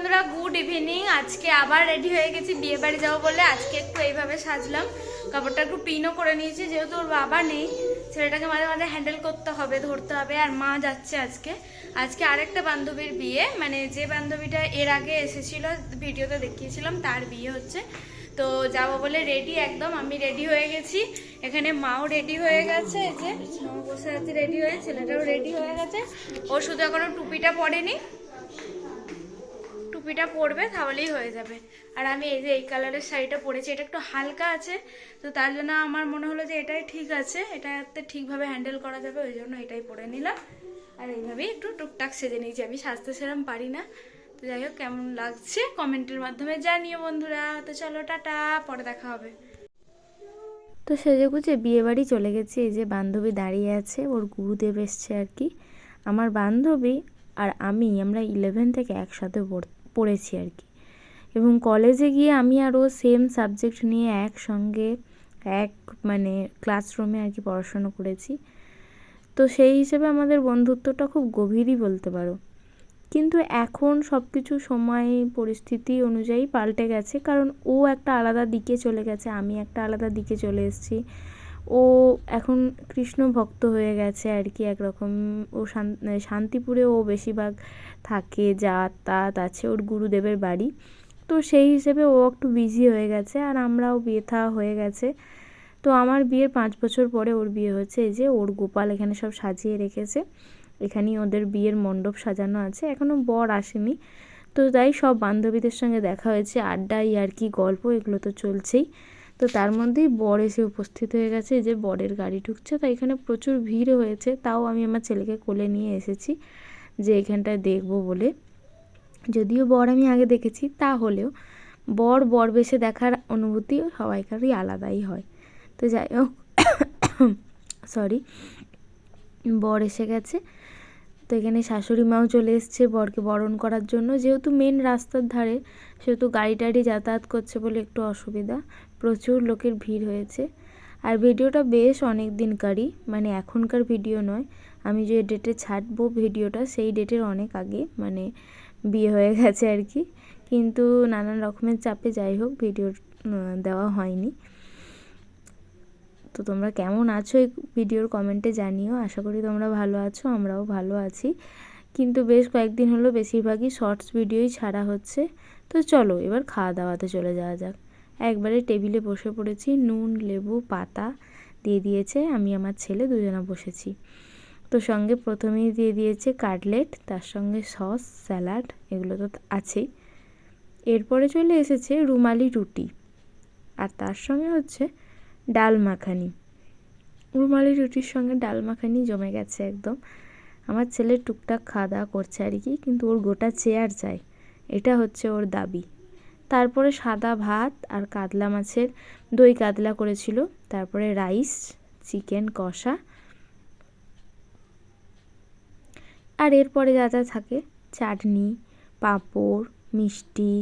বন্ধুরা, good evening. আজকে আবার রেডি হয়ে গেছি বিয়ে বাড়ি যাবো বলে। আজকে একটু এইভাবে সাজলাম, কাপড়টা একটু পিনও করে নিয়েছি, যেহেতু ওর বাবা নেই, ছেলেটাকে মাঝে মাঝে হ্যান্ডেল করতে হবে, ধরতে হবে। আর মা যাচ্ছে আজকে আরেকটা বান্ধবীর বিয়ে, মানে যে বান্ধবীটা এর আগে এসেছিল ভিডিওতে দেখিয়েছিলাম তার বিয়ে হচ্ছে। তো যাবো বলে রেডি একদম। আমি রেডি হয়ে গেছি, এখানে মাও রেডি হয়ে গেছে, এই যে মাও বসে আছে রেডি হয়ে, ছেলেটাও রেডি হয়ে গেছে। ও শুধু এখনো টুপিটা পরেনি, টুপিটা পরবে তাহলেই হয়ে যাবে। আর আমি এই যে এই কালারের শাড়িটা পরেছি, এটা একটু হালকা আছে, তো তার জন্য আমার মনে হলো যে এটাই ঠিক আছে, এটাতে ঠিকভাবে হ্যান্ডেল করা যাবে, ওই জন্য এটাই পরে নিলাম। আর এইভাবেই একটু টুকটাক সেজে নিয়েছি, আমি সাজতে সেরম পারি না। তো যাই হোক, কেমন লাগছে কমেন্টের মাধ্যমে জানিও বন্ধুরা। তো চলো টাটা, পরে দেখা হবে। তো সেজে গুজে বিয়ে বাড়ি চলে গেছি। এই যে বান্ধবী দাঁড়িয়ে আছে, ওর গুরুদেব এসছে আর কি। আমার বান্ধবী আর আমরা 11 থেকে একসাথে পড়েছি আর কি। এবং কলেজে গিয়ে আমি আর ও সেম সাবজেক্ট নিয়ে একসঙ্গে মানে ক্লাসরুমে আর কি পড়াশোনা করেছি। তো সেই হিসেবে আমাদের বন্ধুত্বটা খুব গভীরই বলতে পারো। কিন্তু এখন সব কিছু সময় পরিস্থিতি অনুযায়ী পাল্টে গেছে, কারণ ও একটা আলাদা দিকে চলে গেছে, আমি একটা আলাদা দিকে চলে এসেছি। ও এখন কৃষ্ণ ভক্ত হয়ে গেছে আর কি একরকম। ও শান্তিপুরে ও বেশিরভাগ থাকে, যাতায়াত আছে, ওর গুরুদেবের বাড়ি। তো সেই হিসেবে ও একটু বিজি হয়ে গেছে, আর আমরাও বিয়ে থা হয়ে গেছে। তো আমার বিয়ের 5 বছর পরে ওর বিয়ে হয়েছে। এই যে ওর গোপাল এখানে সব সাজিয়ে রেখেছে, এখানেই ওদের বিয়ের মণ্ডপ সাজানো আছে, এখনও বর আসেনি। তো তাই সব বান্ধবীদের সঙ্গে দেখা হয়েছে, আড্ডা, ইয়ার্কি, গল্প এগুলো তো চলছেই। তো তার মধ্যেই বর এসে উপস্থিত হয়ে গেছে, যে বরের গাড়ি ঢুকছে। তো এখানে প্রচুর ভিড় হয়েছে, তাও আমি আমার ছেলেকে কোলে নিয়ে এসেছি যে এখানটায় দেখবো বলে। যদিও বর আমি আগে দেখেছি, তাহলেও বর বেশে দেখার অনুভূতি সবাইকারই আলাদাই হয়। তো যাই হোক, সরি, বর এসে গেছে। তো এখানে শাশুড়ি মাও চলে এসছে বরকে বরণ করার জন্য। যেহেতু মেন রাস্তার ধারে, সেহেতু গাড়ি টাড়ি যাতায়াত করছে বলে একটু অসুবিধা। প্রচুর লোকের ভিড় হয়েছে। আর ভিডিওটা বেশ অনেক দিনকারই, মানে এখনকার ভিডিও নয়। আমি যে ডেটে ছাড়বো ভিডিওটা, সেই ডেটের অনেক আগে মানে বিয়ে হয়ে গেছে আর কি। কিন্তু নানান রকমের চাপে যাই হোক ভিডিও দেওয়া হয়নি। তো তোমরা কেমন আছো এই ভিডিওর কমেন্টে জানিও। আশা করি তোমরা ভালো আছো, আমরাও ভালো আছি। কিন্তু বেশ কয়েকদিন হলো বেশিরভাগই শর্টস ভিডিওই ছাড়া হচ্ছে। তো চলো এবার খাওয়া দাওয়াতে চলে যাওয়া যাক। একবারে টেবিলে বসে পড়েছি, নুন, লেবু, পাতা দিয়ে দিয়েছে, আমি আমার ছেলে দুজনা বসেছি। তো সঙ্গে প্রথমেই দিয়ে দিয়েছে কাটলেট, তার সঙ্গে সস, স্যালাড, এগুলো তো আছেই। এরপরে চলে এসেছে রুমালি রুটি, আর তার সঙ্গে হচ্ছে ডাল মাখানি। রুমালি রুটির সঙ্গে ডাল মাখানি জমে গেছে একদম। আমার ছেলে টুকটাক খাওয়া দাওয়া করছে আর কি, কিন্তু ওর গোটা চেয়ার চাই, এটা হচ্ছে ওর দাবি। তারপরে সাদা ভাত আর কাতলা মাছের দই কাতলা করেছিল, তারপরে রাইস, চিকেন কষা, আর এরপরে যা যা থাকে, চাটনি, পাঁপড়, মিষ্টি,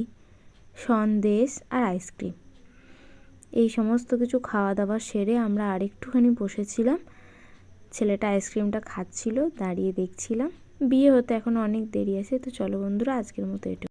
সন্দেশ আর আইসক্রিম। এই সমস্ত কিছু খাওয়া দাওয়া সেরে আমরা আরেকটুখানি বসেছিলাম। ছেলেটা আইসক্রিমটা খাচ্ছিল, দাঁড়িয়ে দেখছিলাম। বিয়ে হতে এখনও অনেক দেরি আছে। তো চলো বন্ধুরা, আজকের মতো এটুকু।